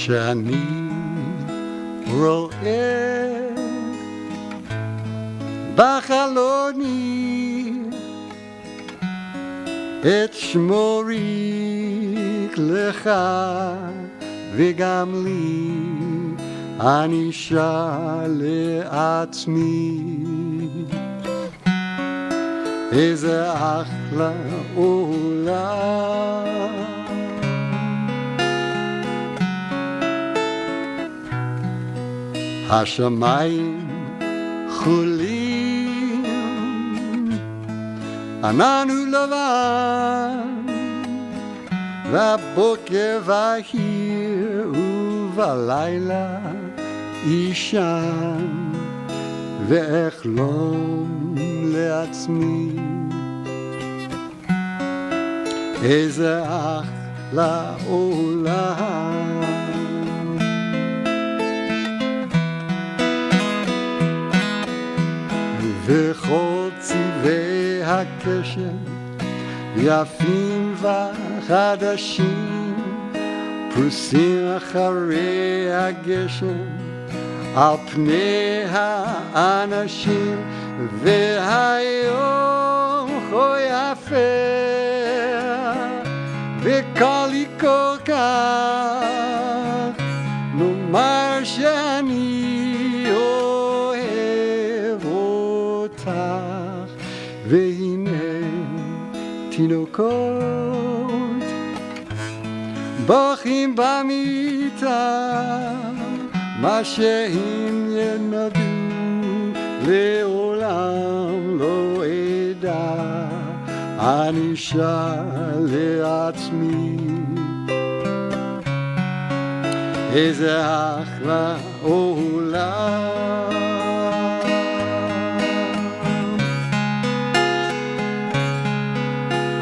שאני רואה בחלוני את שמוריק לך וגם לי אני שר לעצמי איזה אחלה עולם השמיים חולים ענן ולבן והבוקר בהיר ובלילה אישן ואחלום לעצמי איזה אחלה עולם וכל צבעי הקשת יפים וחדשים פרוסים אחרי הגשם על פני האנשים והיום כה יפה וקל לי כל כך נאמר שאני אוהב אותך והנה תינוקות בוכים במיטה מה שהם ינדו לעולם לא אדע אני שר לעצמי איזה אחלה עולם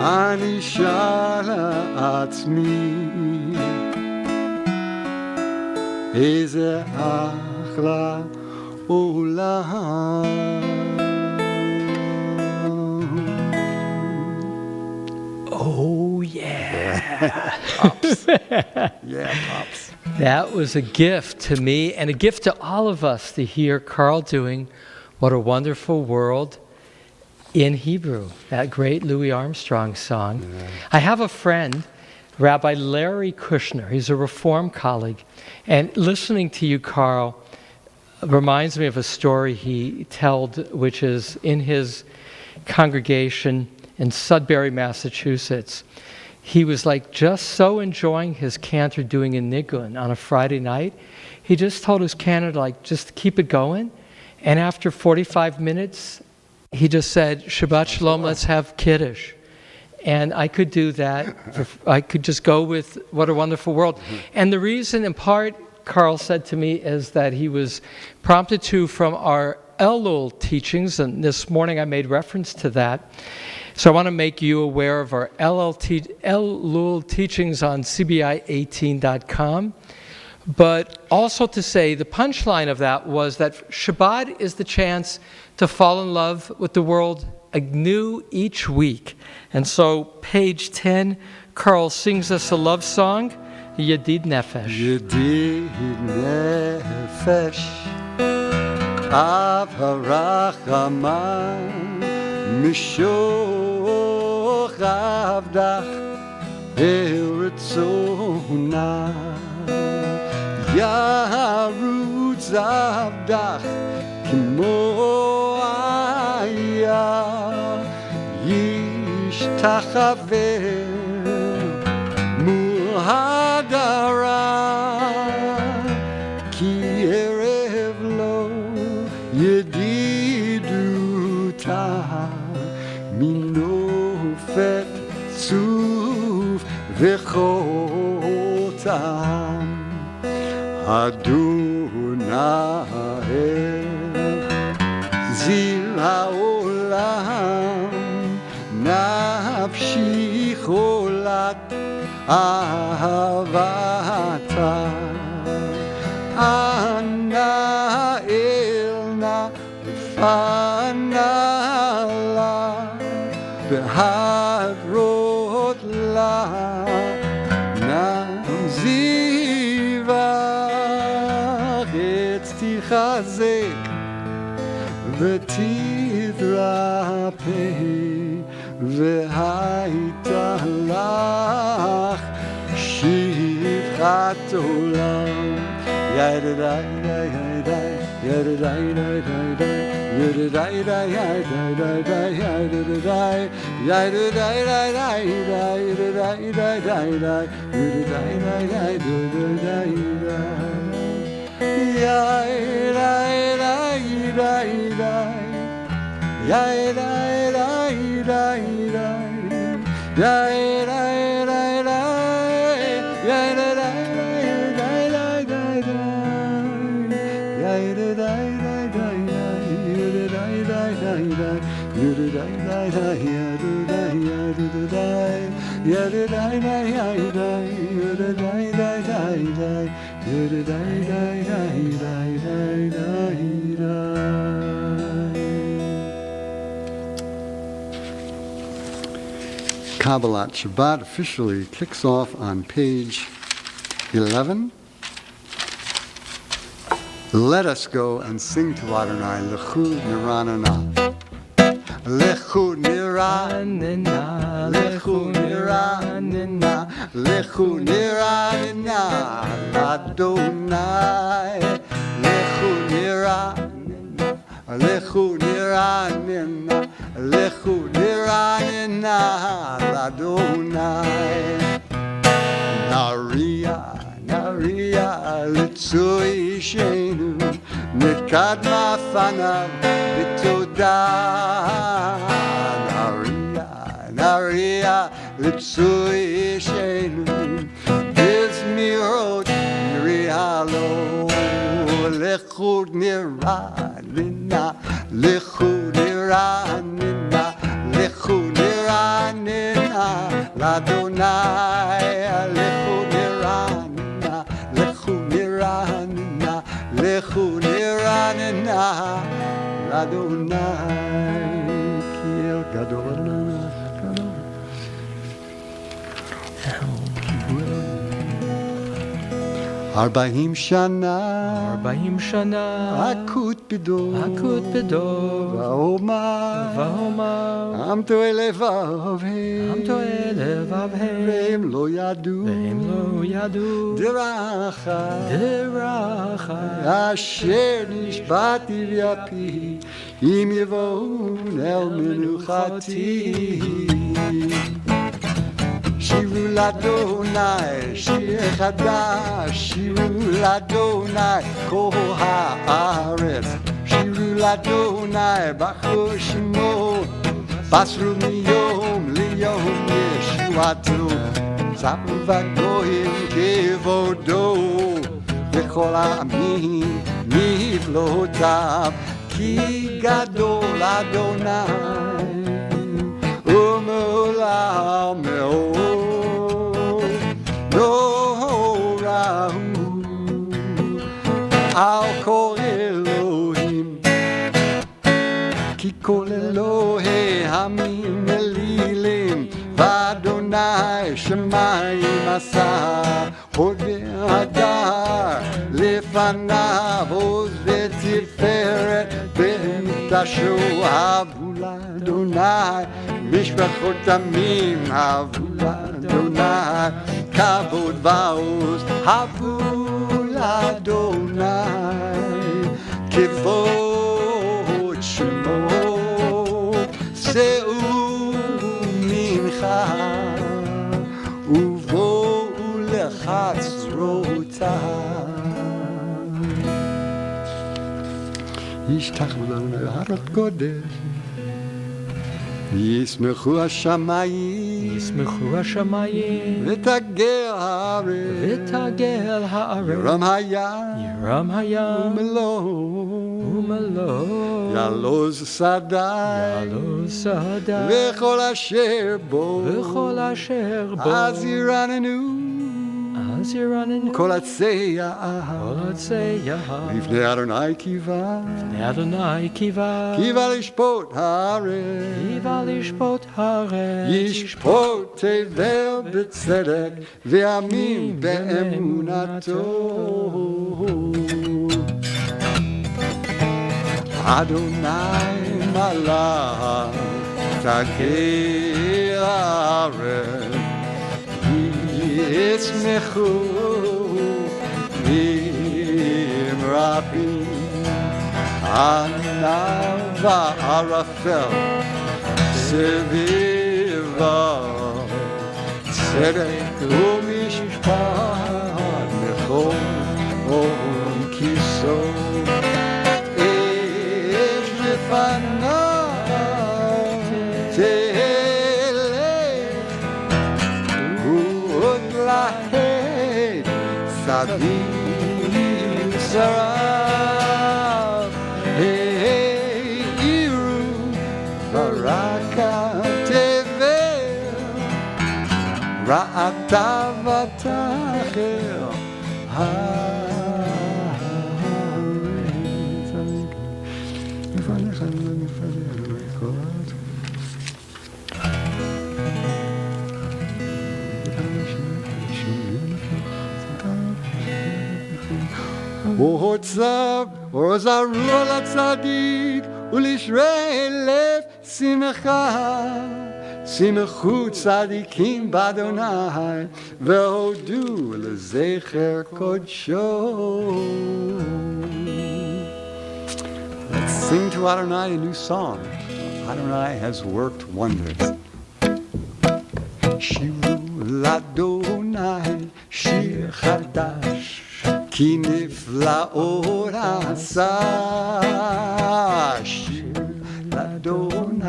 אני שר לעצמי איזה אחלה עולם Oh yeah. Pops. Yeah, Pops. That was a gift to me and a gift to all of us to hear Carl doing What a Wonderful World in Hebrew, that great Louis Armstrong song. Yeah. I have a friend, Rabbi Larry Kushner. He's a Reform colleague. And listening to you, Carl, reminds me of a story he told, which is in his congregation in Sudbury, Massachusetts. He was like just so enjoying his cantor doing a nigun on a Friday night. He just told his cantor like just keep it going. And after 45 minutes, he just said, Shabbat Shalom, let's have Kiddush. And I could do that. I could just go with What a Wonderful World. And the reason, in part, Carl said to me, is that he was prompted to from our Elul teachings, and this morning I made reference to that. So I want to make you aware of our Elul teachings on CBI18.com. But also to say the punchline of that was that Shabbat is the chance to fall in love with the world anew each week. And so page 10, Carl sings us a love song, Yedid Nefesh. Yedid Nefesh Av HaRachaman Mishoch Avdach Eretzona Yarutz Avdach Kimo Aya Yishtachaver Mul Hadara Ki Erev Lo Yediduta Minofet Tzuf Vechotam Adonai Zil Haolam Nafshi Cholat Ahavata Anna Elna Fanala Behadrot La Naziva תחזק ותתרפא והייתה לך שפחת עולם. ידעי Kabbalat Shabbat officially kicks off on page 11. Let us go and sing to Adonai, Lechu Niranana. Lechu Niranana, Lechu Niranana, Lechu Niranana, Adonai. Lechu Niranana, Lechu Niranana, Lechu Niranana, Adonai. Naria, Naria, Litzui Shenu, Nekadma Fanav, Bitoda. Naria, Naria, Litzui Shenu, Bizmirot, Nirialo, Lechud Niranina, Lechud Niranina, Lechud Niranina, Ladonai, Lechud Niranina, Lechud Niranina, Lechud Niranina, Ladonai, Kiel Gadol Adonai. Arba'im Shana, Akut Bidor, Va'omar, Am To'e Levavhem, Ve'em Lo Yadu, Deracha, Asher Nishbati V'yapi, Im Yevon El Menuchati. Shiru Ladonai, Shir Chadash, Shiru Ladonai, Kol Haaretz. Shiru Ladonai, Bachu Shemo, Basru Miyom Liyom Yeshuato, Zapu Vagoyim Kevodo, V'chol Ha'amim Mivlotav, Ki Gadol Adonai, U'Me'olam Me'od. Al kol Elohim, ki kol Elohei hamim elilim, v'Adonai shemayim asa, hod ve'adar, lefanav oz ve'tiferet, be'mikdasho havu l'Adonai, mishpachot amim havu l'Adonai, kavod va'oz havu Adonai, Kivod Shemo, Seu Mincha, Uvo Ulechatzrotai. Yishtachvu Adonai Harot Kodesh. ישמחו השמיים, ותגל הארץ, ירום הים, ומלואו, יעלוז שדי, וכל אשר בו, אז ירננו, כל עצי יער, לפני אדוני קיווה, קיווה לשפוט הארץ, ישפוט תבל בצדק, ועמים באמונתו. Adonai malach tagei haaretz yismechu imrapim Anav va'arafel sevivav tzedek u'mishpat bechol kiso esh lefanav telech u'odlahet saviv sarav iru baraka tevel ra'ata v'tacher Ohotzav, Ozaru ala tzadik, ulishrei lev simcha. Simchu tzadikim b'Adonai, ve'hodu lezecher kodsho. Let's sing to Adonai a new song. Adonai has worked wonders. Shiru l'Adonai, shir chadash. כי נפלאות עשה שיר לאדוני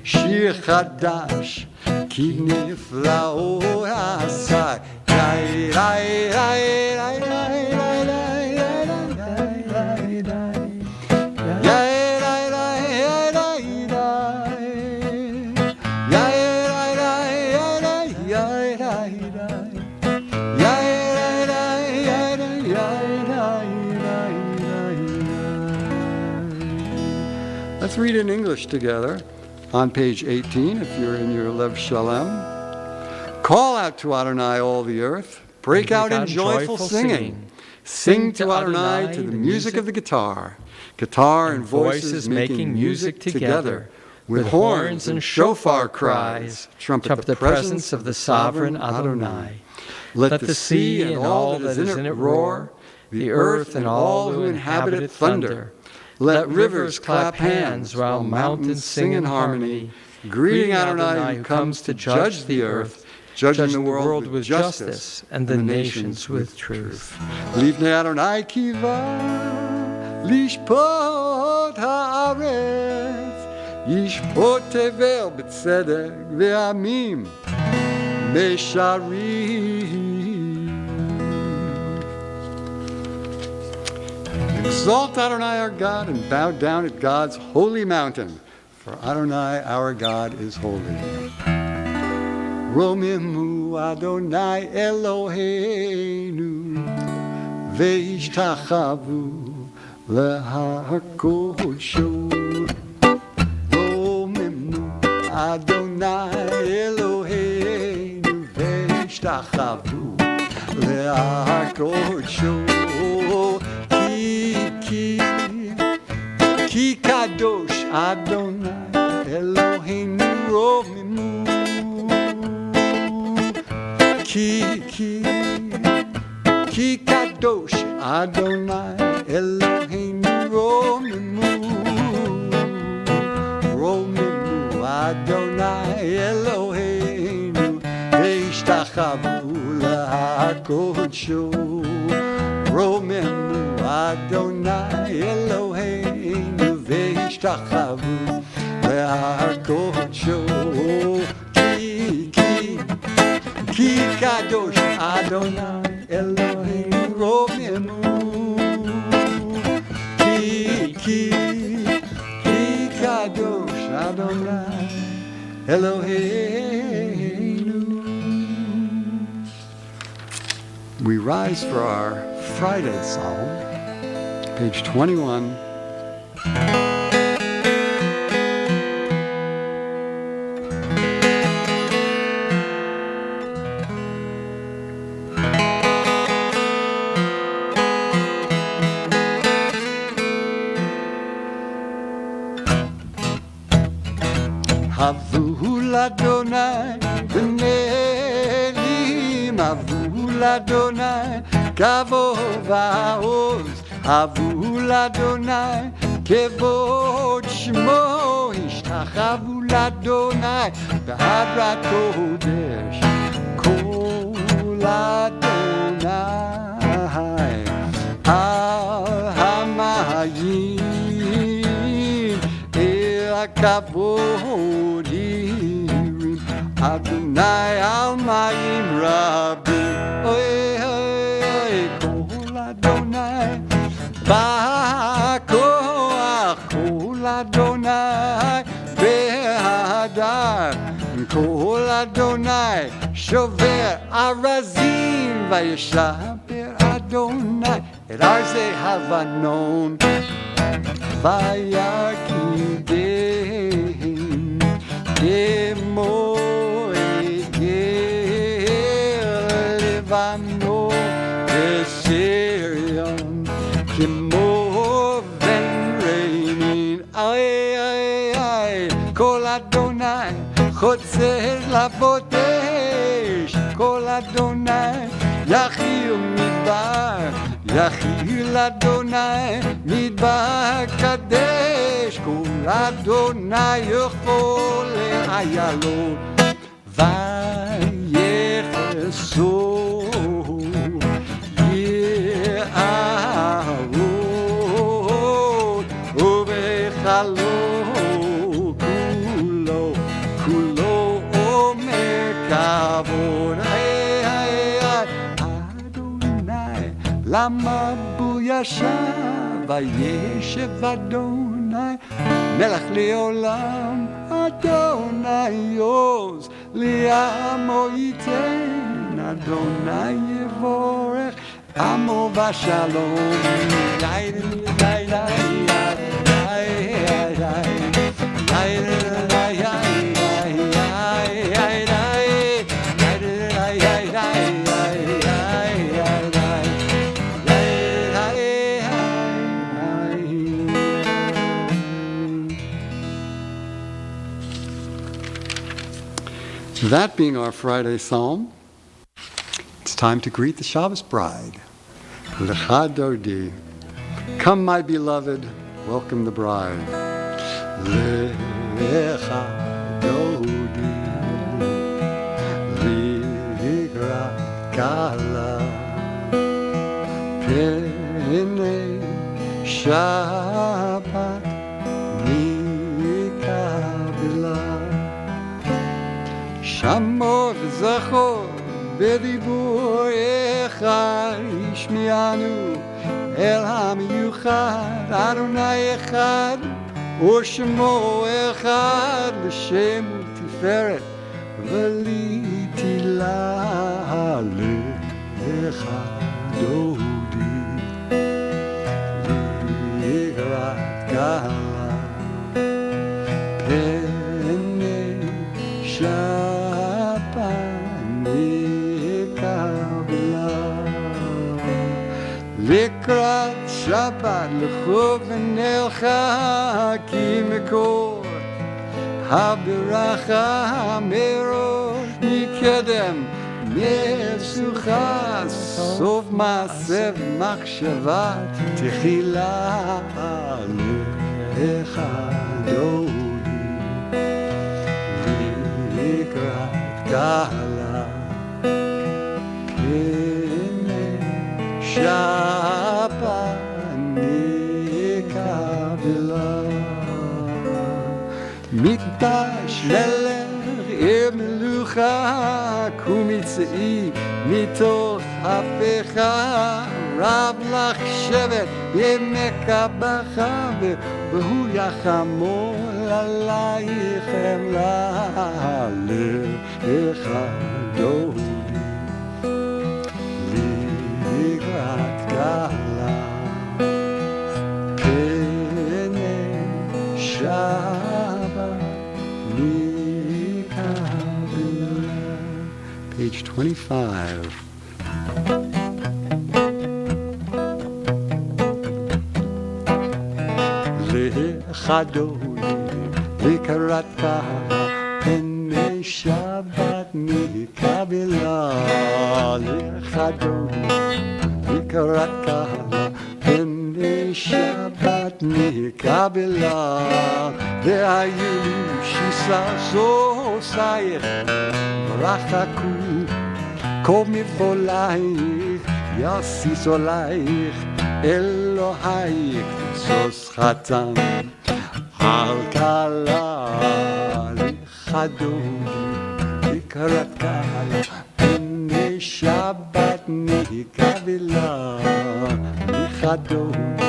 שיר חדש כי נפלאות עשה די די די די Let's read in English together on page 18 if you're in your Lev Shalem. Call out to Adonai all the earth. Break out in joyful singing. Sing to Adonai to the music of the guitar. Guitar and voices making music together. With horns and shofar cries. Trumpet the presence of the sovereign Adonai. Let the sea and all that is in it roar. The earth and all who inhabit it thunder. Let rivers clap hands while mountains sing in harmony, greeting Adonai who comes to judge the earth, judging the world with justice and the nations with truth. Livnei Adonai kiva, lishpot haaretz, yishpot tevel b'tzedek ve'amim mesharim. Exalt Adonai our God and bow down at God's holy mountain, for Adonai our God is holy. Romimu Adonai Eloheinu ve'ishtachavu lehakodesho. Romimu Adonai Eloheinu ve'ishtachavu lehakodesho. Ki kadosh Adonai Eloheinu romimu. Ki kadosh Adonai Eloheinu romimu. Romimu Adonai Eloheinu ve'ishtachavu lehakodesho. Romimu Adonai Eloheinu ve'ishtachavu lehakodesho. Ki kadosh Adonai Eloheinu romimu. Ki kadosh Adonai Eloheinu. We rise for our Friday Psalm, page 21. לאדוני ונעלים אבו לאדוני כבוד ועוז אבו לאדוני כבוד שמו השתחוו לאדוני בהדרת קודש כל אדוני על המים אל הכבוד ירים אדוני על מים רבים אוי אוי אוי כל אדוני בכוח כל אדוני בהדר כל אדוני שובר ארזים וישבר אדוני את ארזי הלבנון ויקידם כמו עגל לבנון וסריון כמו בן ריימין איי איי איי כל אדוני חוצה לבודש כל אדוני יחיל מדבר יחיל אדוני מדבר קדש כל אדוני יכול לאיילון ויחסו יערות ובחלו כולו כולו עומק כבוד אדוני למה בו ישב וישב אדוני מלך לעולם אדוני עוז לעמו ייתן אדוני יבורך עמו בשלום That being our Friday psalm, it's time to greet the Shabbos bride. Lecha Dodi. Come, my beloved, welcome the bride. Lecha Dodi. Ligra Kala. Pene Shabbat Mikabila. שמור וזכור בדיבור אחד ישמיענו אל המיוחד אדוני אחד ושמו אחד לשם תפארת ולי תהילה לך דודי לקראת קהלה פני שם לקראת שבת לכוון אלך כי מקור הברכה מראש מקדם מסוכה סוף מעשה ומחשבה תחילה לך דודי לקראת קהלה שבת נקבלה מקדש מלך עיר מלוכה קומצאי מתוך הפיכה רב לך שבט ימקבך והוא יחמול עלייך חמלה לך דודי לקראת קהלה פני שבת נקבלה. Page 25. לך דודי לקראת קהלה פני נקבלה לחדוני לקראת קהלה בני שבת נקבלה והיו שישה סוסייך ורחקו קוב מבולייך יסיס עולייך אלוהייך סוס חתן על קלה לחדוני לקראת קהלה בני שבת נקבלה לחדוני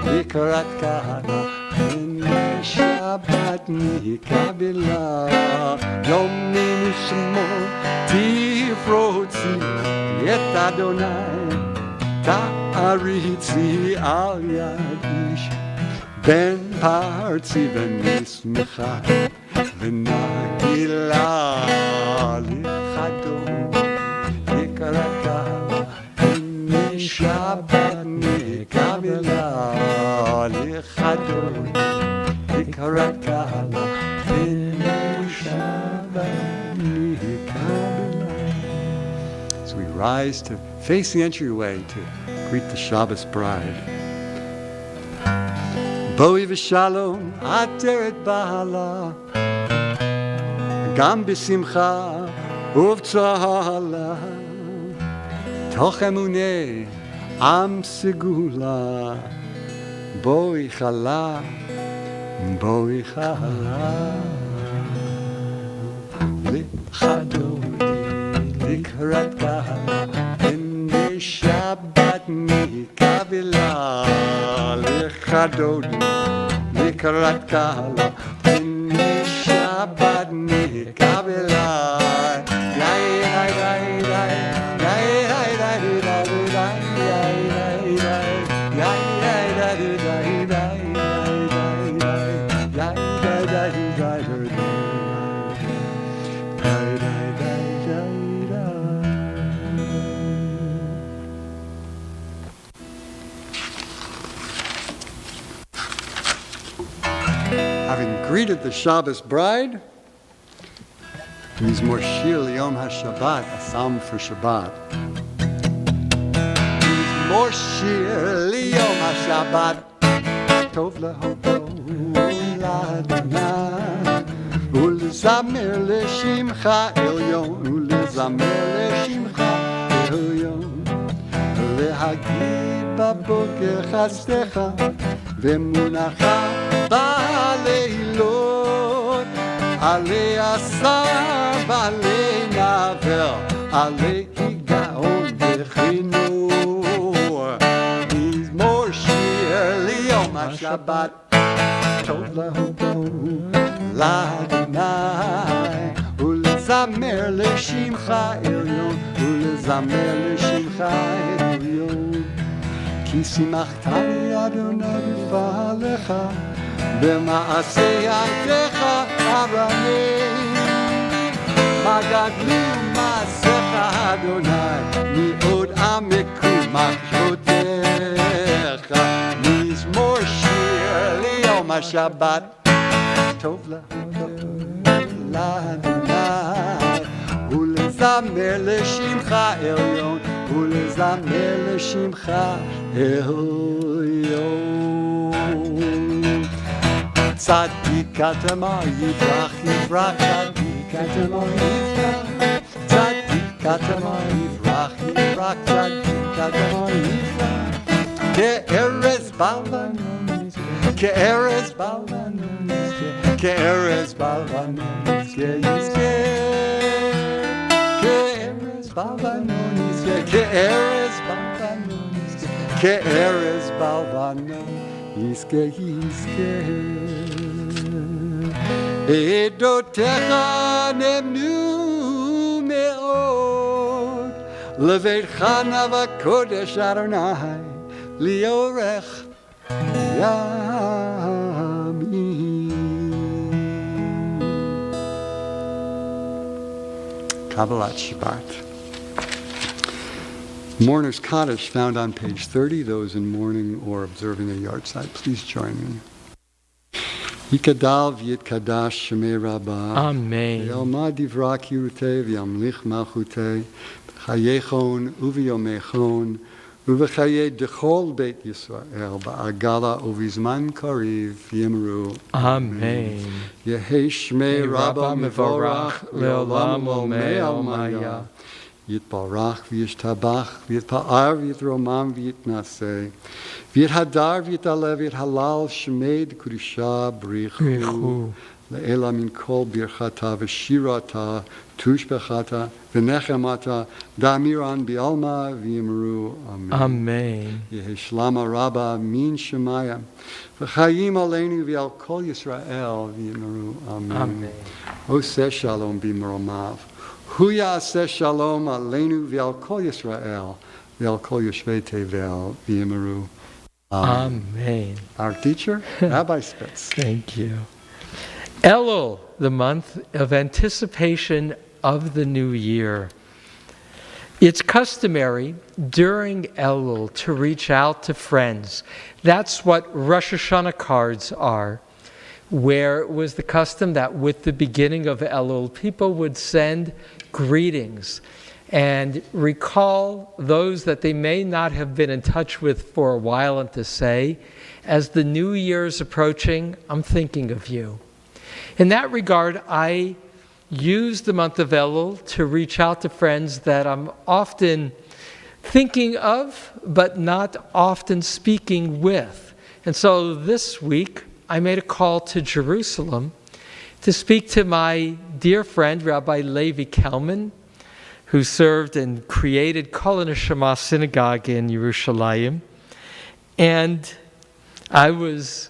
לקראת קהלה בני שבת נקבלה יום נשמו תפרוצי את אדוני תעריצי על יד איש בן פרצי ונשמחה ונגילה לחדוני לקראת קהלה בני שבת נקבלה לחדוני לקראת קהלה בני שבת נקבלה. So we rise to face the entryway to greet the Shabbos bride. בואי ושלום עטרת בעלה גם בשמחה ובצהלה תוך אמוני עם סגולה בואי חלה בואי חלה לחדוני לקראת קהלה בני שבת נקבלה לחדוני לקראת קהלה בני שבת נקבלה Having greeted the Shabbos bride, Mizmor Shir L'Yom HaShabbat, a psalm for Shabbat. Mizmor Shir L'Yom HaShabbat, Tov Lehodo L'Adonai, U'lezamer L'Shimcha Elyon, U'lezamer L'Shimcha Elyon, Le'hagid Baboker Chasdecha, Ve'munacha בלילות, עלי עשר ועלי נבר, עלי גאון וחינוך. מזמור שיר ליום השבת, טוב להודו לאדוני, ולזמר לשמך עליון, ולזמר לשמך עליון. כי שימחתני אדוני בפעלך, במעשה ידיך אברהם, מה גדלו מעשיך אדוני, מאוד עמקו מחשבותיך. מזמור שיר ליום השבת, טוב להודות לאדוני, ולזמר לשמך עליון, ולזמר לשמך עליון. צדיק התמר יפרח יפרח, צדיק התמר יפרח, צדיק התמר יפרח יפרח, צדיק התמר יפרח. כארז בלבנון יזכה, כארז בלבנון יזכה, כארז בלבנון יזכה, כארז בלבנון יזכה, כארז בלבנון יזכה, כארז בלבנון יזכה יזכה. עדותיך נאמנו מאוד, לביתך נא בקודש אדוני, לאורך ימים. Kabbalat Shabbat. Mourner's Kaddish found on page 30. Those in mourning or observing a yahrzeit, please join me. Yikadal v'yitkadash shemei rabbah. Amen. V'yalma divra kirutei v'yamlich malchutei. V'chayechon uv'yomechon. Uv'chayei dechol beit Yisrael. Ba'agala uv'izman kariv yimru. Amen. Yehei shmei rabbah mevorach le'olam olmei maya. Yitbarach v'yishtabach v'yitpa'ar v'yitromam v'yitnaseh. V'yithadar v'yitalev v'yithalal shmei d'kudisha brichu. Le'ela min kol birchata v'shirata tushbechata v'nechemata da'amiran bi'alma v'yimru. Amen. Amen. Yehi shlama rabba min shemaya v'chayim aleinu v'al kol Yisrael v'yimru. Amen. Amen. Oseh shalom b'mromav. Hu ya'aseh shalom aleinu v'al kol Yisrael v'al kol yoshvei tevel v'yimru. Amen. Our teacher, Rabbi Spitz. Thank you. Elul, the month of anticipation of the new year. It's customary during Elul to reach out to friends. That's what Rosh Hashanah cards are, where it was the custom that with the beginning of Elul, people would send greetings and recall those that they may not have been in touch with for a while, and to say, as the new year's approaching, I'm thinking of you. In that regard, I use the month of Elul to reach out to friends that I'm often thinking of, but not often speaking with. And so this week, I made a call to Jerusalem to speak to my dear friend, Rabbi Levi Kelman, who served and created Kol Neshama Synagogue in Yerushalayim. And I was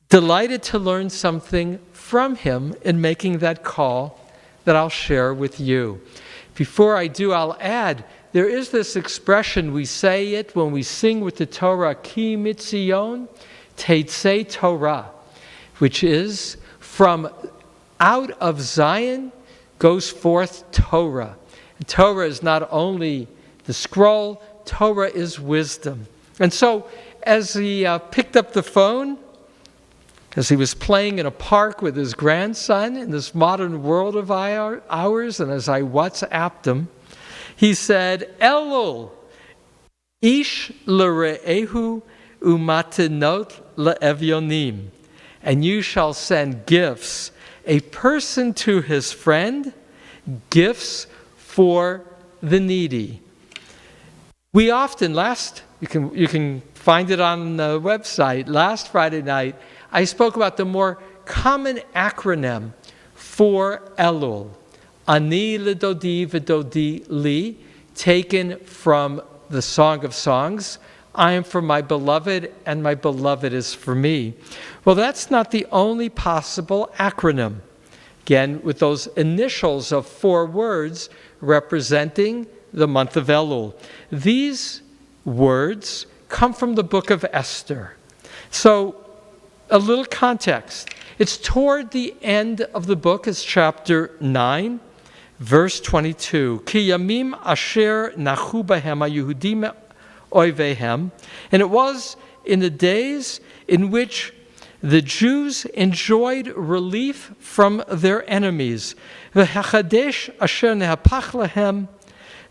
delighted to learn something from him in making that call that I'll share with you. Before I do, I'll add, there is this expression, we say it when we sing with the Torah, Ki mitzion teitzei Torah, which is, from out of Zion goes forth Torah. And Torah is not only the scroll, Torah is wisdom. And so, as he picked up the phone, as he was playing in a park with his grandson in this modern world of ours, and as I WhatsApped him, he said, Elul, ish l're'ehu umatenot le'evyonim, and you shall send gifts, a person to his friend, gifts for the needy. We often, you can find it on the website, last Friday night, I spoke about the more common acronym for Elul, Ani l'dodi v'dodi li, taken from the Song of Songs. I am for my beloved, and my beloved is for me. Well, that's not the only possible acronym. Again, with those initials of 4 words representing the month of Elul. These words come from the book of Esther. So, a little context. It's toward the end of the book, it's chapter 9, verse 22. Ki yamim asher nachu bahem haYehudim oivehem. And it was in the days in which the Jews enjoyed relief from their enemies. V'hachadesh asher nehapach lahem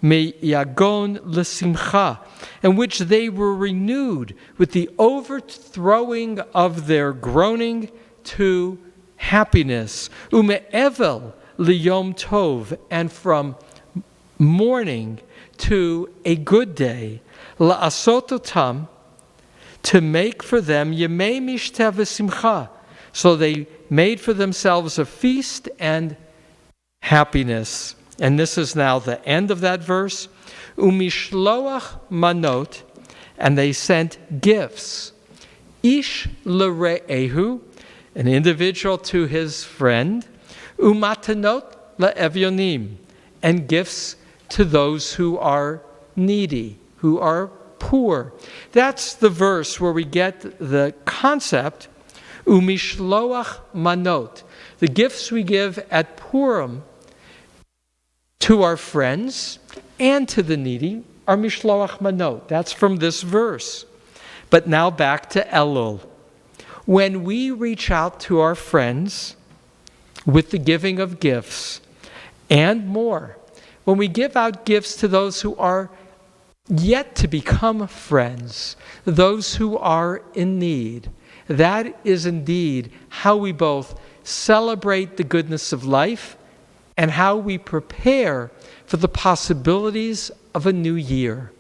meyagon l'simcha, in which they were renewed with the overthrowing of their groaning to happiness. Ume'evel liyom tov, and from mourning to a good day. La'asototam, to make for them yemei mishteh v'simcha. So they made for themselves a feast and happiness. And this is now the end of that verse. Umishloach manot, and they sent gifts. Ish l're'ehu, an individual to his friend. Umatanot le'evyonim, and gifts to those who are needy, who are poor. That's the verse where we get the concept, umishloach manot. The gifts we give at Purim to our friends and to the needy are mishloach manot. That's from this verse. But now back to Elul. when we reach out to our friends with the giving of gifts and more, when we give out gifts to those who are yet to become friends, those who are in need, that is indeed how we both celebrate the goodness of life and how we prepare for the possibilities of a new year.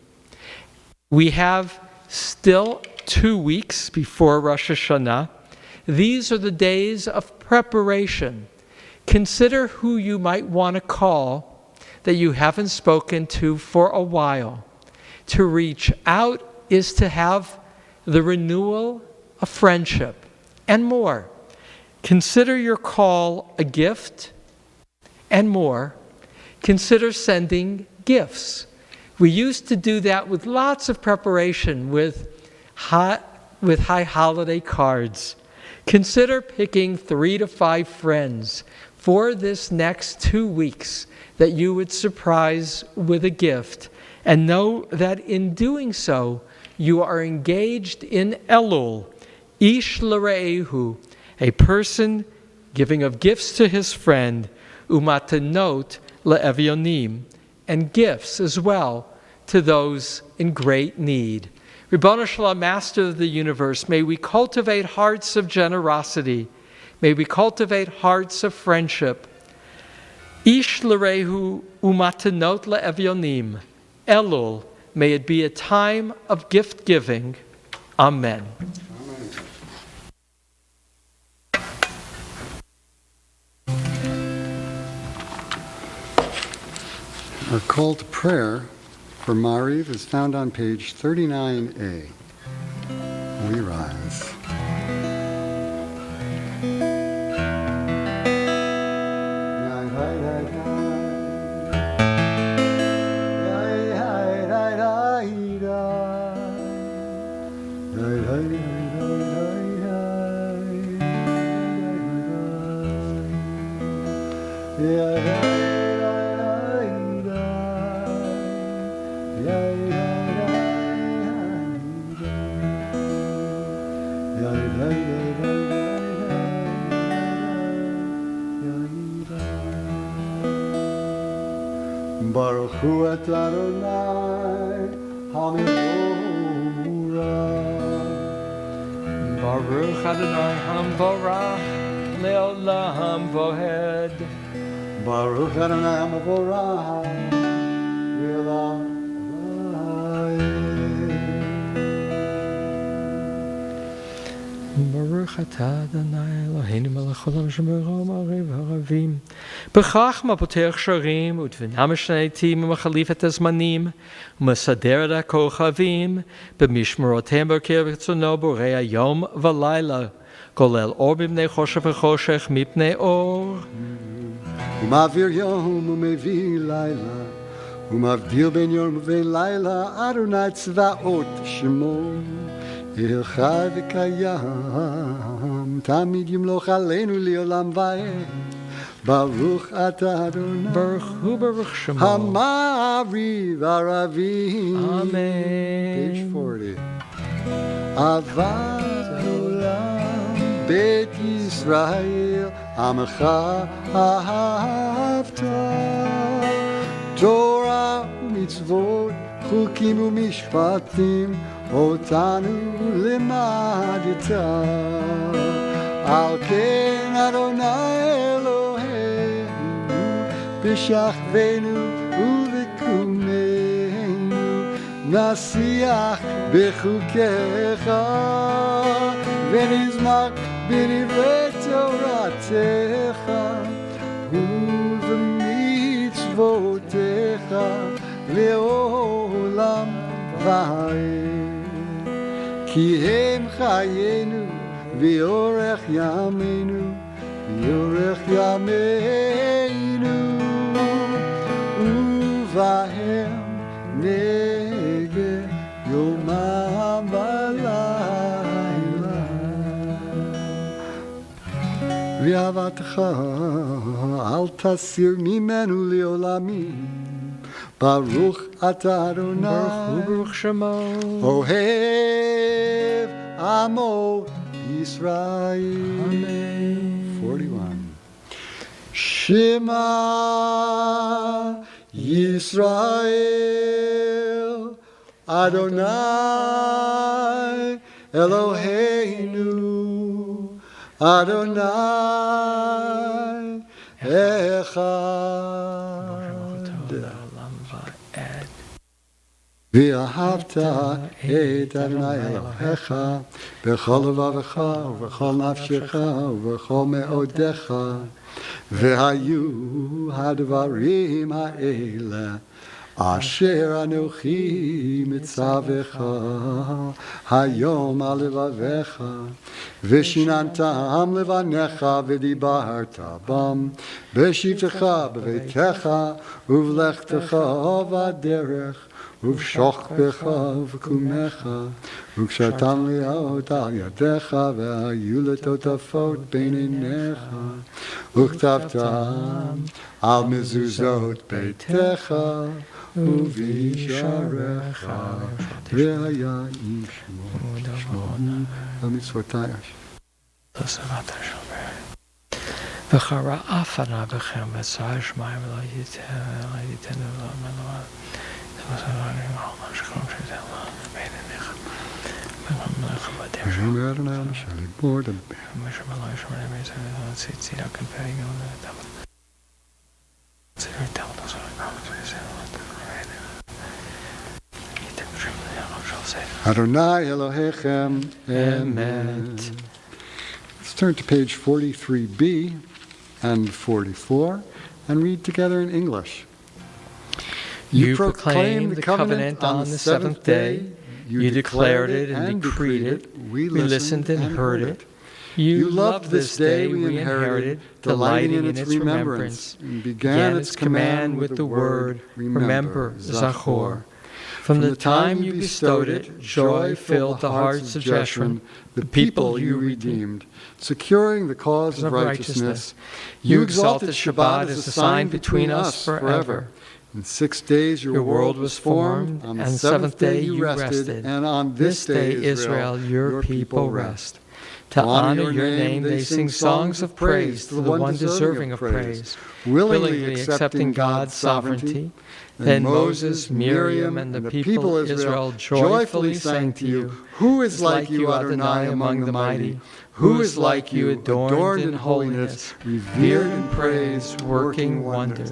We have still 2 weeks before Rosh Hashanah. These are the days of preparation. Consider who you might want to call that you haven't spoken to for a while. To reach out is to have the renewal of friendship and more. Consider your call a gift and more. Consider sending gifts. We used to do that with lots of preparation, with high holiday cards. Consider picking 3 to 5 friends for this next 2 weeks that you would surprise with a gift, and know that in doing so, you are engaged in Elul, Ish l're'ehu, a person giving of gifts to his friend, umatanot le'evyonim, and gifts as well to those in great need. Ribono Shel Olam, Master of the universe, may we cultivate hearts of generosity. May we cultivate hearts of friendship. Ish l're'ehu umatanot le'evyonim. Elul, may it be a time of gift giving. Amen. Our call to prayer for Mariv is found on page 39a. We rise. Baruch Hu et Adonai HaMevorach. Baruch Adonai HaMevorach Le'olam Vohed. Baruch Adonai HaMevorach Le'olam Vohed. Baruch atah Adonai Eloheinu melech haolam shemerecha ma'ariv ha'aravim. B'chachma potech sharim u'tvinam mishnei tim u'mechalif et hazmanim u'mesader et ha'kochavim b'mishmerotem b'okir v'tzono borei hayom v'layla kolel or b'mnei choshev v'choshech mipnei or. U'ma'avir yom u'mevii layla u'mavdil ben yom u'ven layla Adonai tzvaot shemo אחד וקיים, תמיד ימלוך עלינו לעולם ועד. ברוך אתה אדוני, ברוך הוא ברוך שמו, המעריב ערבים. אמן. Page 40. אהבת עולם, בית ישראל, עמך אהבת. תורה ומצוות, חוקים ומשפטים, אותנו למדת. על כן אדוני אלוהינו בשכבנו ובקומנו נשיח בחוקיך ונזמר בדברי תורתך ובמצוותיך לעולם ועד. כי הם חיינו ואורך ימינו, ואורך ימינו, ובהם נגד יומם ולילה. ואהבתך אל תסיר ממנו לעולמים. ברוך אתה אדוני, ברוך הוא ברוך שמו, אוהב עמו Yisrael. Amen. 41. Shema Yisrael Adonai Eloheinu Adonai Echad. ואהבת את אדוני אלוהיך בכל לבבך ובכל נפשך ובכל מאודיך, והיו הדברים האלה אשר אנוכי מצווך היום על לבביך, ושיננתם לבניך ודיברת בם בשבתך בביתך ובלכתך בדרך ובשוכבך ובקומך, וקשרתם להיות על ידיך והיו לטוטפות בין עיניך, וכתבתם על מזוזות ביתך ובשעריך, והיה איש שמעון במצוותיי. וחרה אף ענה בכם בצער שמיים ולא ייתנו למנוע. Adonai Elohechem Emet. Let's turn to page 43b and 44 and read together in English. You proclaimed the covenant on the seventh day. You declared it and decreed it. We listened and heard it. You loved this day we inherited, delighting in its remembrance, and began its command with the word, remember, Zachor. From the time you bestowed it, joy filled the hearts of Jeshurun, the people you redeemed, securing the cause of righteousness. You exalted Shabbat as a sign between us forever. In 6 days your world was formed, on the seventh day you rested, and on this day, Israel, your people rest. To honor your name they sing songs of praise to the one deserving of praise, willingly accepting God's sovereignty. Then Moses, Miriam, and the people of Israel joyfully sang to you, Who is like you, Adonai, among the mighty? Who is like you, adorned in holiness, revered in praise, working wonders?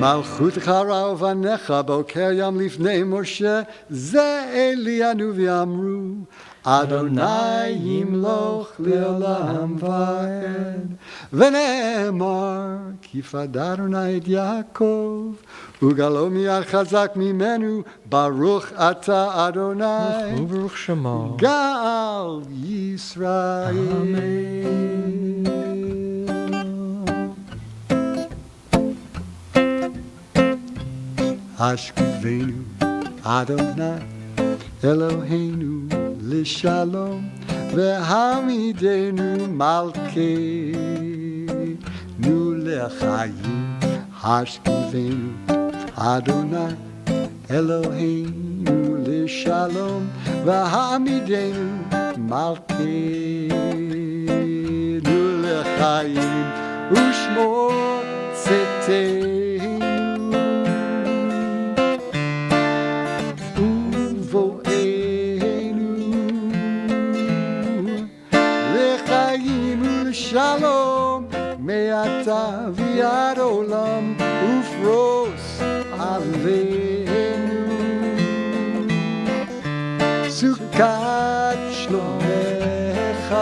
מלכותך רעה ובניך בוקר ים לפני משה, זה אלינו ואמרו, אדוני ימלוך לעולם ועד. ונאמר, כי פדה אדוני את יעקב, וגלו מיד חזק ממנו, ברוך אתה אדוני, וברוך שמו, גאל ישראל. אמן. השכיבנו אדוני אלוהינו לשלום, והעמידנו מלכנו לחיים. השכיבנו אדוני אלוהינו לשלום, והעמידנו מלכנו לחיים ושמו צאתנו ובואנו לחיים ולשלום מעתה ועד עולם ופרוס עלינו סוכת שלומך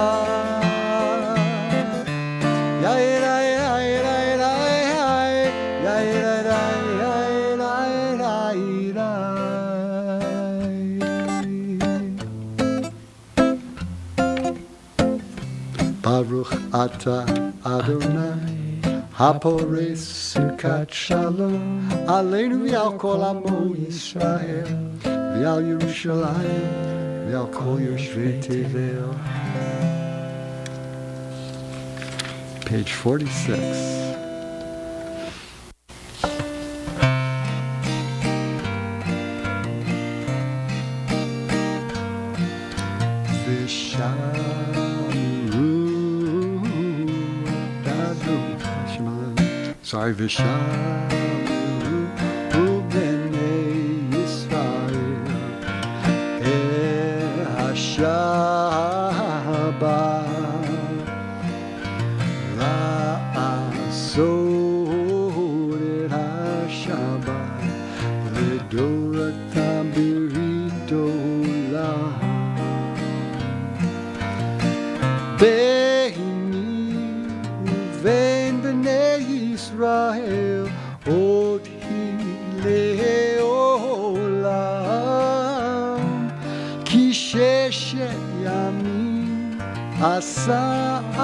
Baruch Ata Adonai Haporei Sukkot Shalom Aleinu v'al kol amo Yisrael v'al Yerushalayim v'al kol Yoshvei Tevel. Page 46. Sorry, Vishamu B'nei Yisrael Hashaba La'asod et Hashaba L'doratam b'ridolam Beini uven b'nei Israel od le'olam ki sheshet yamim asa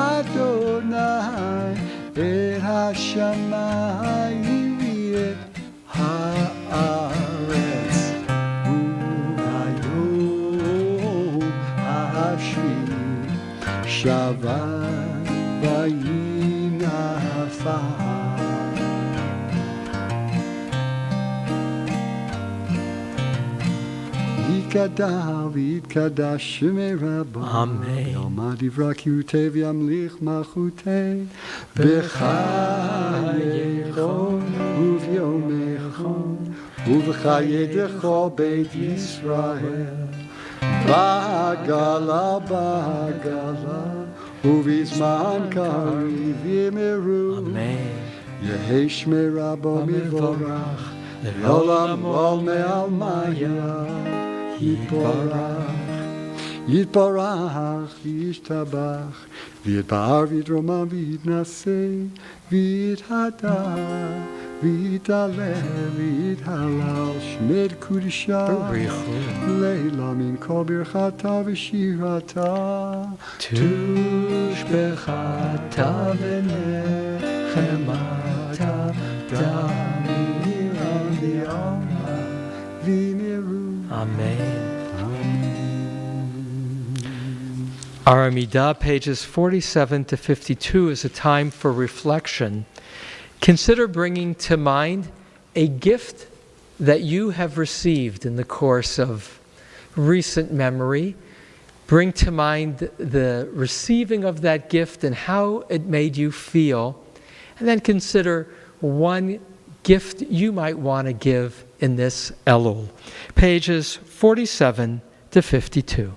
Adonai et hashamayim v'et haaretz u'hayom ha'ashri shavat vayinafah Yitkadah Shemei Rabbo Amen. Yalmad Yivrak Yutei v'yamlich malchutei B'chayechon uvyomechon Uv'chayedecho Beit Yisrael Ba'agala Uv'izman kariv yimeru Amen. Yehei Shmei Rabbo mivorach Le'olam ol me'al maya Yitbarach v'yishtabach v'yitba'ar v'yitromam v'yitnaseh v'yithadar v'yitaleh v'yithalal shmed kudisha leila min kol birchata v'shirata Tushbechata v'nechemata damiram v'yalma v'miru. Amen. Our Amidah, pages 47 to 52, is a time for reflection. Consider bringing to mind a gift that you have received in the course of recent memory. Bring to mind the receiving of that gift and how it made you feel. And then consider one gift you might want to give in this Elul. Pages 47 to 52.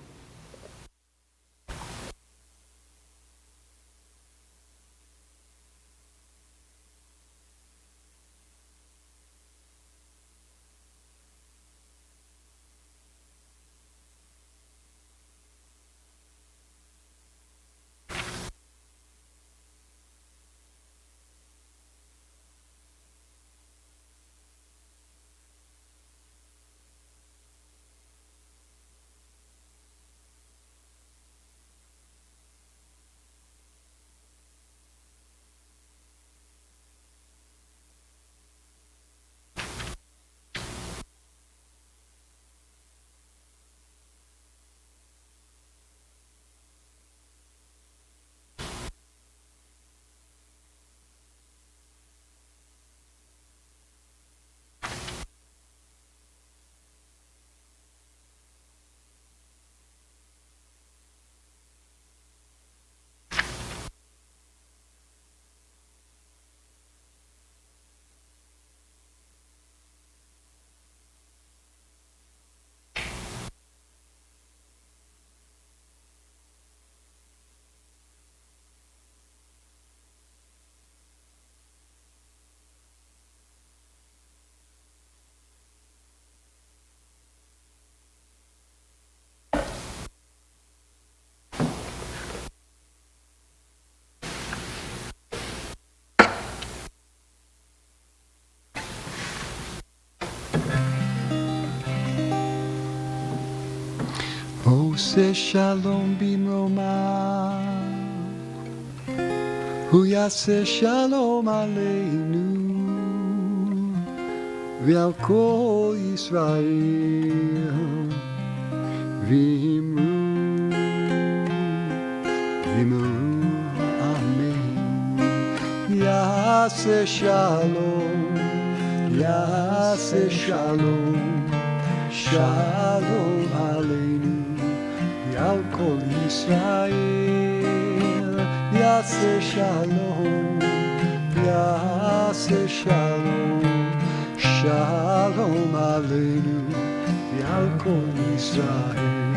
עושה שלום במרומיו, הוא יעשה שלום עלינו ועל כל ישראל, ואמרו אמן. יעשה שלום, יעשה שלום, שלום עלינו ועל כל ישראל. יעשה שלום, יעשה שלום, שלום עלינו ועל כל ישראל.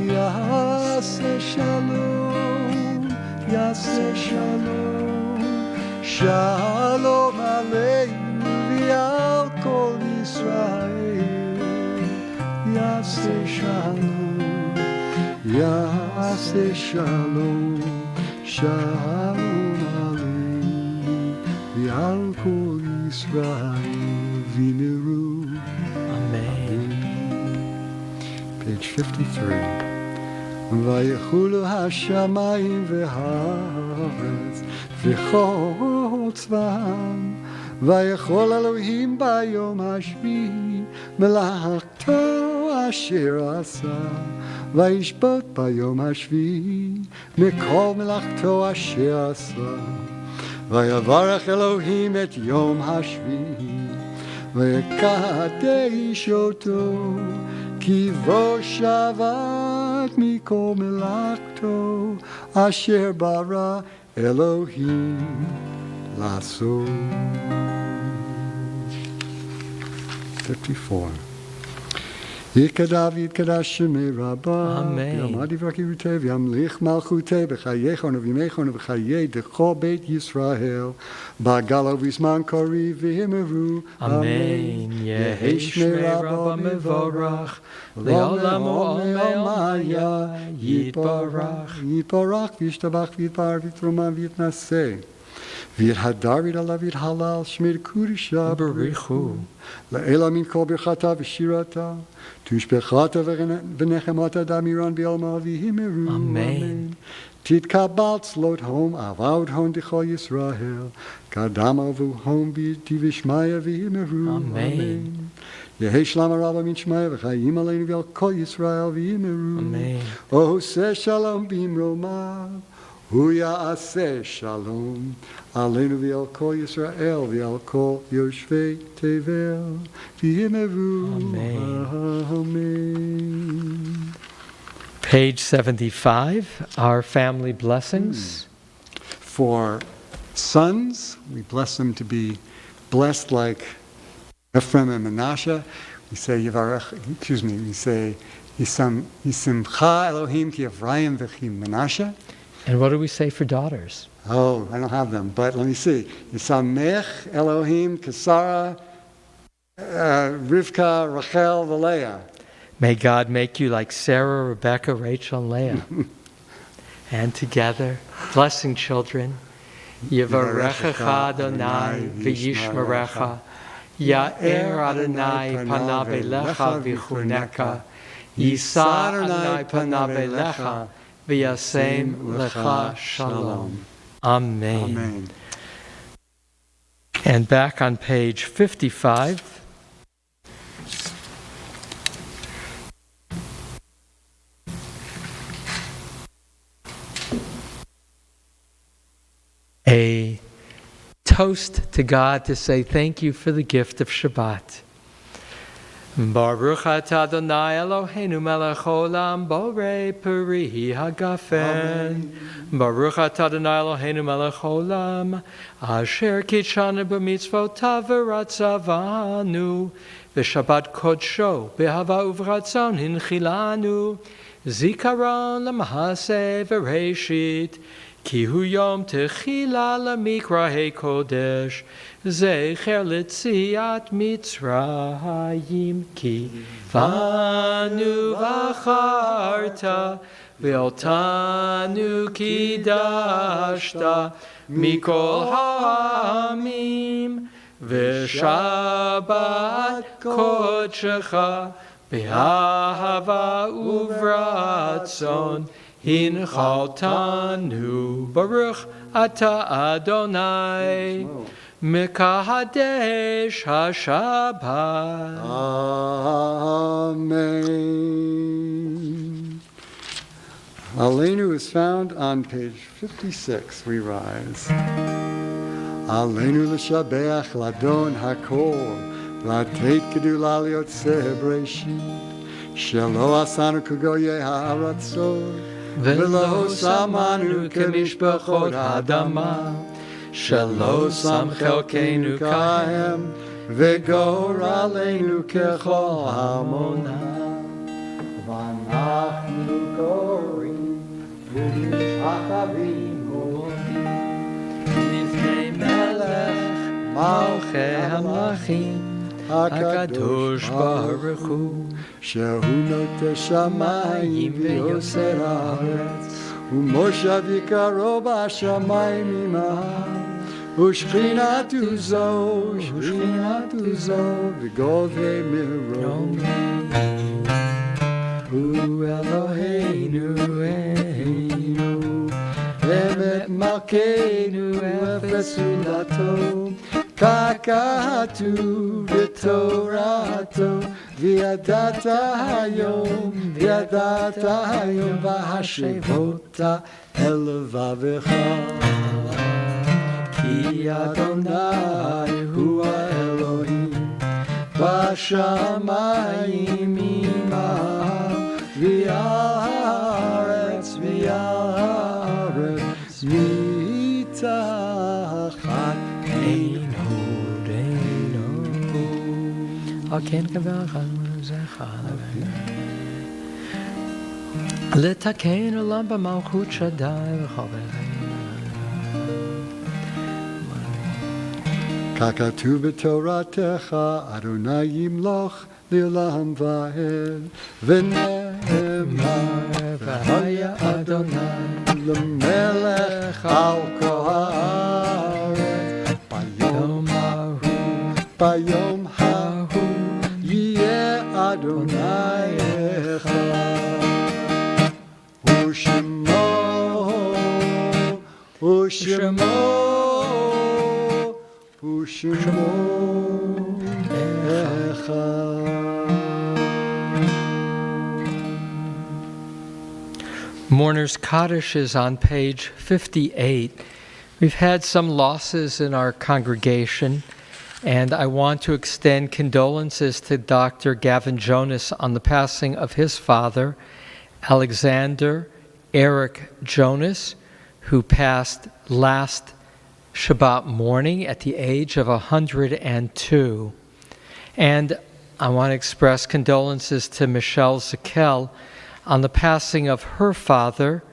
יעשה שלום, יעשה שלום, שלום עלינו ועל כל ישראל. יעשה שלום, יעשה שלום, שלום עלינו ועל כל ישראל. ואמרו Amen. Page 53. ויחולו השמיים והארץ וכל צבאם, ויכל אלוהים ביום השביעי מלאכתו אשר עשה, וישבות ביום השביעי מכל מלאכתו אשר עשה. ויברך אלוהים את יום השביעי ויקדש אותו, כי בו שבת מכל מלאכתו אשר ברא אלוהים לעשות. 54. יתקדש ויתקדש שמי רבה, אמן. יעמד דברכיותי וימליך מלכותי בחייכם ובימיכם ובחיי דכל בית ישראל, בגל ובזמן קריב ואמרו אמן. יהי שמי רבה מבורך, לעולם ועולמיה יתברך. יתברך וישתבח ויתפאר ויתרומם ויתנשא, ויתהדר ויתעלה ויתהלל שמי קודשה בריחו. לאלה מן כל ברכתה ושירתה, תושבחתה ונחמתה דמירן בעלמה ואמרו אמן. תתקבל צלות הום אבות הון דכל ישראל, קדם אבו הום ביתי ושמיה ואמרו אמן. יהי שלום הרבה מן שמיה וחיים עלינו ועל כל ישראל ואמרו אמן. עושה שלום במרומיו, הוא יעשה שלום עלינו ועל כל ישראל ועל כל יושבי תבל ואמרו אמן. Page 75, our family blessings. For sons, we bless them to be blessed like Ephraim and Manasseh. We say we say Yisimcha Elohim ki Ephraim v'chi Manasseh. And what do we say for daughters? Oh, I don't have them, but let me see. Yisamech Elohim Kesara, Rivka, Rachel, Leah. May God make you like Sarah, Rebecca, Rachel, and Leah. And together, blessing children. Yivarechecha Adonai v'yishmerecha. Ya'er Adonai panav elecha v'chuneka. Yisa Adonai panav elecha v'yasem lecha shalom. Amen. Amen. And back on page 55. A toast to God to say thank you for the gift of Shabbat. Baruch atah Adonai Eloheinu melech olam borei peri hagafen. Baruch atah Adonai Eloheinu melech olam asher kitshanu b'mitzvotav v'ratzavanu v'shabbat kodsho b'hava uvratzon hinchilanu zikaron l'mahaseh v'reishit כי הוא יום תחילה למקרא הקודש, זכר ליציאת מצרים, כי בנו בחרת, ואותנו קידשת מכל העמים, ושבת קודשך Be'ahava uvratzon hinchaltanu Baruch Ata Adonai Mekahadesh HaShabbat. Amen. Aleinu is found on page 56. We rise. Aleinu l'shabeach ladon hakol Latet gedula liyotzeh breshit Shelo asanu kugoye ha'aratzot Velo samanu kemishpachot ha'adama Shelo sam chelkeinu kahem Vegor aleinu kechol hamona Vanachnu korim V'nishachavim Lifnei melech Malchei hamlachim HaKadosh Baruch Hu Shehu noteh shamayim v'yoser haaretz U'moshav yikaro b'shamayim imah U'shchinatu zo v'govei merov Hu Eloheinu Emet Malkeinu Efes Ulato Kakatu v'torato V'yadata hayom V'hashevota elvavecha Ki Adonai hu Elohim B'shamayim imah V'yaretz Mitachat לתקן עולם במלכות שדי Kakatu b'toratecha Adonai yimloch li'olam va'ed V'ne'emar v'haya Adonai l'melech al kol ha'aretz Bayom hahu yeh Adonai echad U'shemo echad. Mourner's Kaddish is on page 58. We've had some losses in our congregation, and I want to extend condolences to Dr. Gavin Jonas on the passing of his father, Alexander Eric Jonas, who passed last Shabbat morning at the age of 102. And I want to express condolences to Michelle Zakel on the passing of her father,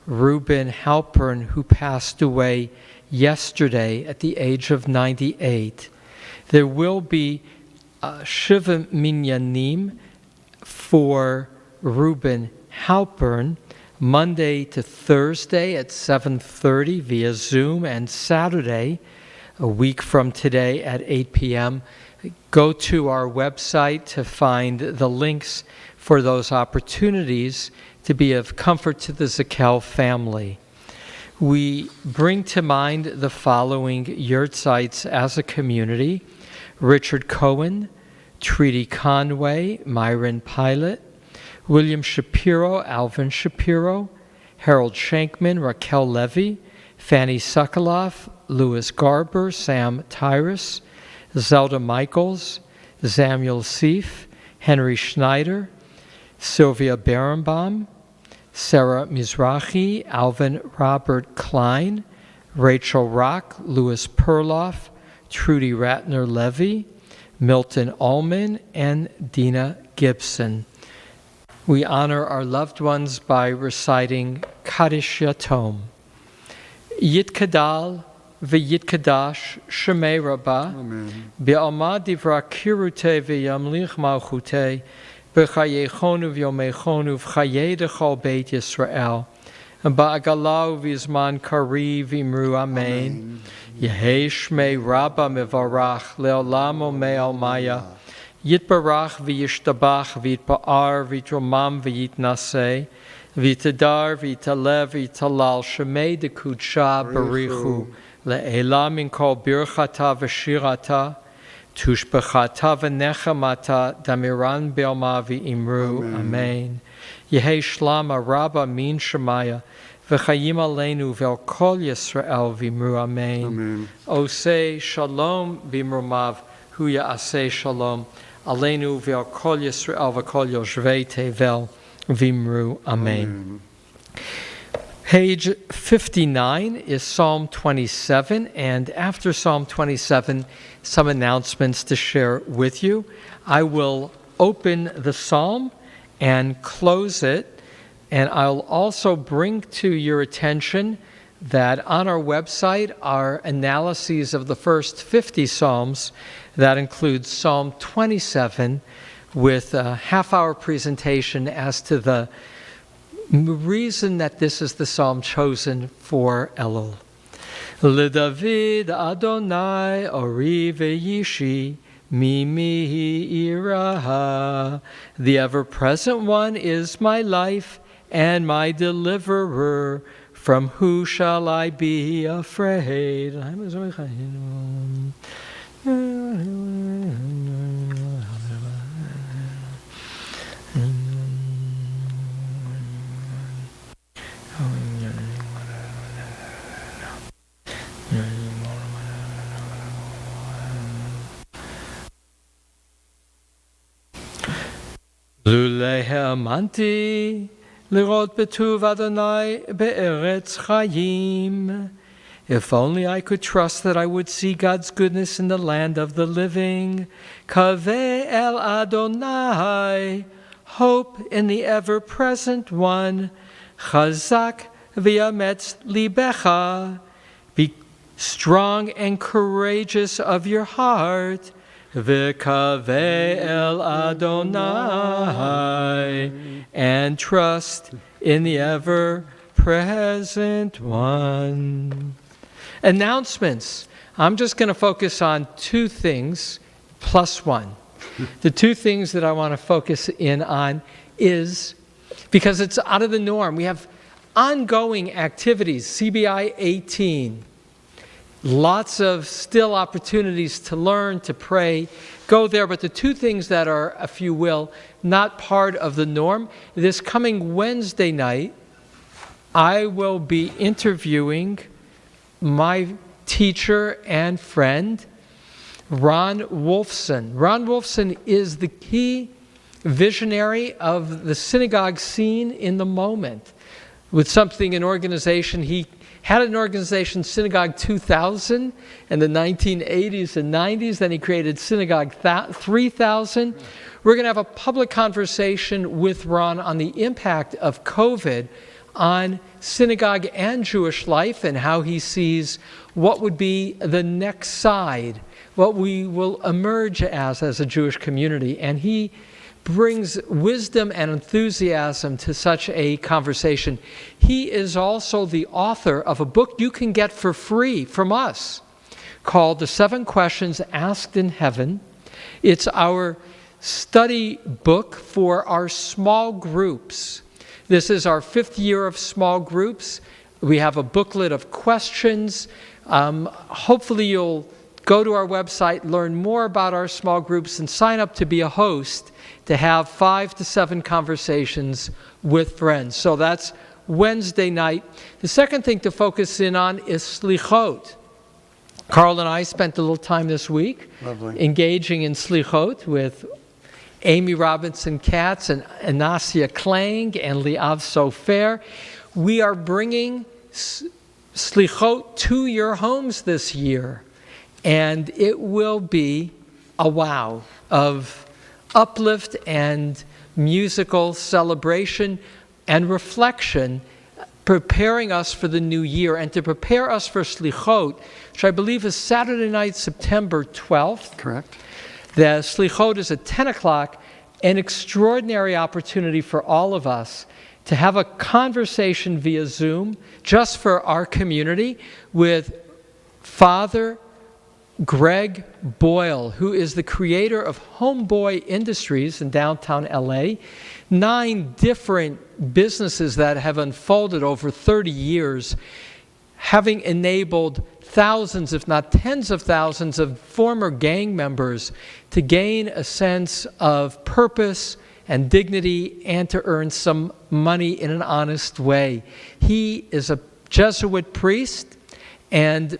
Reuben Halpern, who passed away yesterday at the age of 98. There will be Shiva Minyanim for Reuben Halpern Monday to Thursday at 7:30 via Zoom, and Saturday, a week from today, at 8 p.m. Go to our website to find the links for those opportunities to be of comfort to the Zakel family. We bring to mind the following yurtzites as a community: Richard Cohen, Treaty Conway, Myron Pilot, William Shapiro, Alvin Shapiro, Harold Shankman, Raquel Levy, Fanny Sokoloff, Louis Garber, Sam Tyrus, Zelda Michaels, Samuel Seif, Henry Schneider, Sylvia Berenbaum, Sarah Mizrahi, Alvin Robert Klein, Rachel Rock, Louis Perloff, Trudy Ratner Levy, Milton Ullman, and Dina Gibson. We honor our loved ones by reciting Kaddish Yatom. Yitkadal v'yitkadash shemei rabbah be'alma divra kirute v'yamlich malchute b'chayechonu v'yomechonu v'chayei dechol beit Yisrael ba'agalau v'zman kari v'imru amen. Yehei shmei rabba mevarach le'olam omei almaya Yitbarach v'yishtabach v'yitpa'ar v'yitromam v'yitnaseh v'yitadar v'yitalev v'yitalal shemei dekudsha barichu le'elam min kol birchata v'shirata tushbechata v'nechamata damiran be'alma v'imru. Amen. Yehi shlama rabba min shemaya v'chayim aleinu ve'al kol Yisrael v'imru. Amen. Osei shalom v'imrumav hu ya'aseh shalom aleinu ve'al kol Yisrael v'kol yoshvei tevel v'imru. Amen. Page 59 is Psalm 27, and after Psalm 27, some announcements to share with you. I will open the psalm and close it, and I'll also bring to your attention that on our website are analyses of the first 50 psalms. That includes Psalm 27 with a half-hour presentation as to the reason that this is the psalm chosen for Elul. LeDavid Adonai Ori ve'yishi mimi iraha. The ever-present one is my life and my deliverer. From who shall I be afraid? Lulei ha'amanti lirot betuv Adonai be'eretz chayim. If only I could trust that I would see God's goodness in the land of the living. Kaveh el Adonai, hope in the ever-present one. Chazak v'yametz libecha, be strong and courageous of your heart. V'kaveh el Adonai, and trust in the ever-present one. Announcements. I'm just going to focus on two things, plus one. The two things that I want to focus in on is, because it's out of the norm, we have ongoing activities, CBI 18. Lots of still opportunities to learn, to pray, go there. But the two things that are, if you will, not part of the norm, this coming Wednesday night, I will be interviewing my teacher and friend, Ron Wolfson. Ron Wolfson is the key visionary of the synagogue scene in the moment. With an organization, he had an organization, Synagogue 2000, in the 1980s and 90s. Then he created Synagogue 3000. We're going to have a public conversation with Ron on the impact of COVID on synagogue and Jewish life and how he sees what would be the next side, what we will emerge as a Jewish community. And he brings wisdom and enthusiasm to such a conversation. He is also the author of a book you can get for free from us called The 7 Questions Asked in Heaven. It's our study book for our small groups. This is our 5th year of small groups. We have a booklet of questions. Hopefully you'll go to our website, learn more about our small groups, and sign up to be a host to have 5 to 7 conversations with friends. So that's Wednesday night. The second thing to focus in on is Slichot. Carl and I spent a little time this week engaging in Slichot with Amy Robinson Katz and Anasia Klang and Liav Sofer. We are bringing Slichot to your homes this year, and it will be a wow of uplift and musical celebration and reflection, preparing us for the new year and to prepare us for Slichot, which I believe is Saturday night, September 12th. Correct. The Slichot is at 10 o'clock, an extraordinary opportunity for all of us to have a conversation via Zoom just for our community with Father Greg Boyle, who is the creator of Homeboy Industries in downtown LA, 9 different businesses that have unfolded over 30 years, having enabled thousands, if not tens of thousands, of former gang members to gain a sense of purpose and dignity and to earn some money in an honest way. He is a Jesuit priest and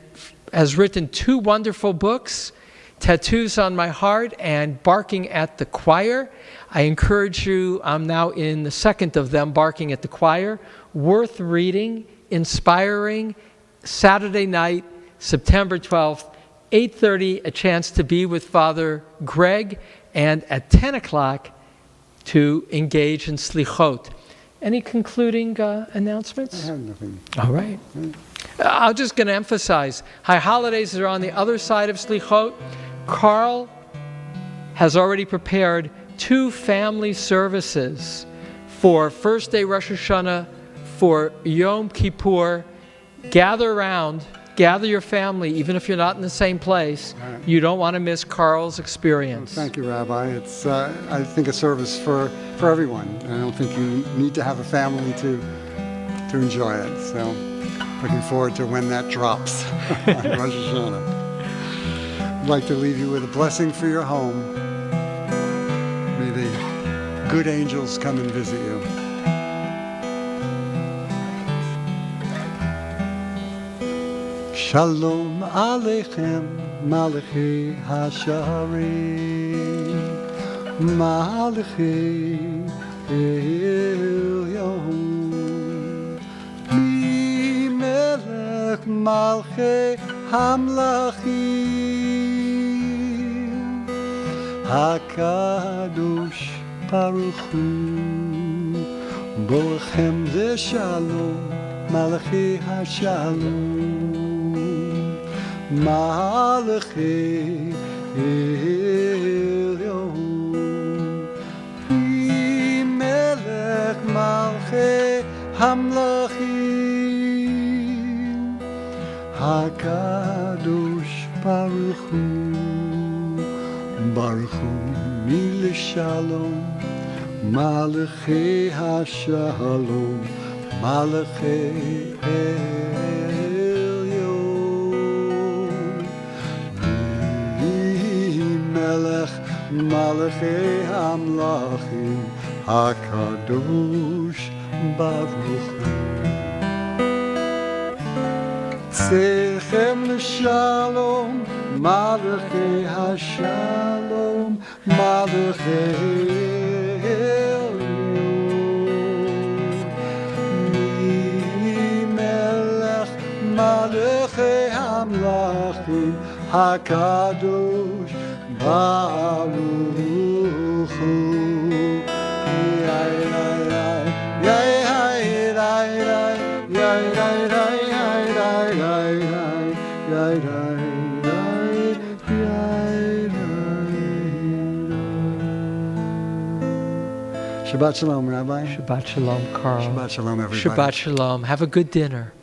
has written 2 wonderful books, Tattoos on My Heart and Barking at the Choir. I encourage you, I'm now in the second of them, Barking at the Choir. Worth reading, inspiring. Saturday night, September 12th, 8:30, a chance to be with Father Greg, and at 10 o'clock to engage in Slichot. Any concluding announcements? I have nothing. All right. I'm just going to emphasize, High Holidays are on the other side of Slichot. Carl has already prepared 2 family services for First Day Rosh Hashanah, for Yom Kippur. Gather around, gather your family, even if you're not in the same place. Right. You don't want to miss Carl's experience. Well, thank you, Rabbi. It's, I think, a service for everyone. I don't think you need to have a family to enjoy it. So, looking forward to when that drops on Rosh Hashanah. I'd like to leave you with a blessing for your home. May the good angels come and visit you. Shalom Aleichem, Malachi Hasharim, Malachi Elyon, Mi Melech Malchei Hamlachim, HaKadosh Baruch Hu, Bolechem Shalom, Malachi Hashalom. Malachi Elyon, Pri Melech Malchei Hamlachim, HaKadosh Baruch Hu, Baruch Hu Mile Shalom, Malachi Hashalom, Malachi Malachei Hamlachim, HaKadosh Baruch Hu. Tzechem l'shalom, Malachei Hashalom, Malachei Elyon, Melech Malachei Hamlachim, HaKadosh Baruch Hu. Shabbat Shalom, Rabbi. Shabbat Shalom, Carl. Shabbat Shalom, everybody. Shabbat Shalom. Have a good dinner.